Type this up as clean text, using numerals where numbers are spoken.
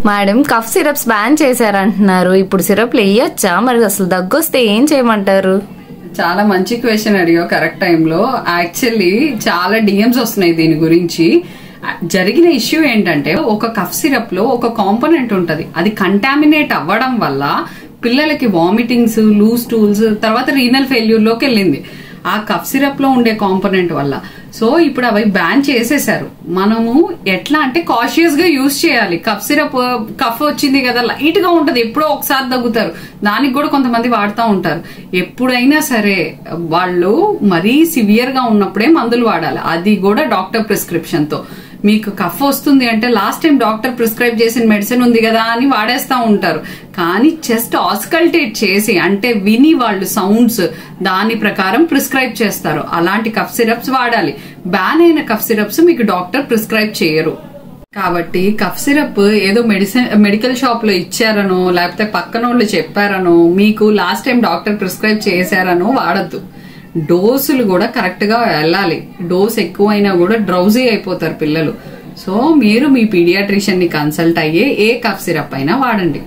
Madam cough syrups ban చేశారంటున్నారు, ఇప్పుడు సిరప్లు వేయొచ్చా? మరి అసలు దగ్గొస్తే ఏం చేయమంటారు? చాలా మంచి క్వశ్చన్ అడిగావు కరెక్ట్ టైంలో. యాక్చువల్లీ చాలా డిఎమ్స్ వస్తున్నాయి దీని గురించి. జరిగిన ఇష్యూ ఏంటంటే ఒక కఫ్ సిరప్ లో ఒక కాంపోనెంట్ ఉంటది, అది కంటామినేట్ అవ్వడం వల్ల పిల్లలకి వామిటింగ్స్, లూజ్ టూల్స్, తర్వాత రీనల్ ఫెయిల్యూర్ లోకి వెళ్ళింది ఆ కఫ్ సిరప్ లో ఉండే కాంపోనెంట్ వల్ల. సో ఇప్పుడు అవి బ్యాన్ చేసేసారు. మనము ఎట్లా అంటే కాషియస్ గా యూజ్ చేయాలి. కఫ్ సిరప్ కఫ్ వచ్చింది కదా, లైట్ గా ఉంటది, ఎప్పుడో ఒకసారి దగ్గుతారు, దానికి కూడా కొంతమంది వాడుతూ ఉంటారు. ఎప్పుడైనా సరే వాళ్ళు మరీ సివియర్ గా ఉన్నప్పుడే మందులు వాడాలి, అది కూడా డాక్టర్ ప్రిస్క్రిప్షన్ తో. మీకు కఫ్ వస్తుంది అంటే లాస్ట్ టైం డాక్టర్ ప్రిస్క్రైబ్ చేసిన మెడిసిన్ ఉంది కదా అని వాడేస్తా ఉంటారు. కానీ చెస్ట్ ఆస్కల్టేట్ చేసి అంటే విని వాళ్ళు సౌండ్స్ దాని ప్రకారం ప్రిస్క్రైబ్ చేస్తారు. అలాంటి కఫ్ సిరప్స్ వాడాలి. బ్యాన్ అయిన కఫ్ సిరప్స్ మీకు డాక్టర్ ప్రిస్క్రైబ్ చేయరు. కాబట్టి కఫ్ సిరప్ ఏదో మెడికల్ షాప్ లో ఇచ్చారనో లేకపోతే పక్కన వాళ్ళు చెప్పారనో మీకు లాస్ట్ టైం డాక్టర్ ప్రిస్క్రైబ్ చేశారనో వాడద్దు. డోసులు కూడా కరెక్ట్ గా వెళ్ళాలి. డోస్ ఎక్కువైనా కూడా డ్రౌజీ అయిపోతారు పిల్లలు. సో మీరు మీ పీడియాట్రిషియన్ ని కన్సల్ట్ అయ్యే ఏ కఫ్ సిరప్ అయినా వాడండి.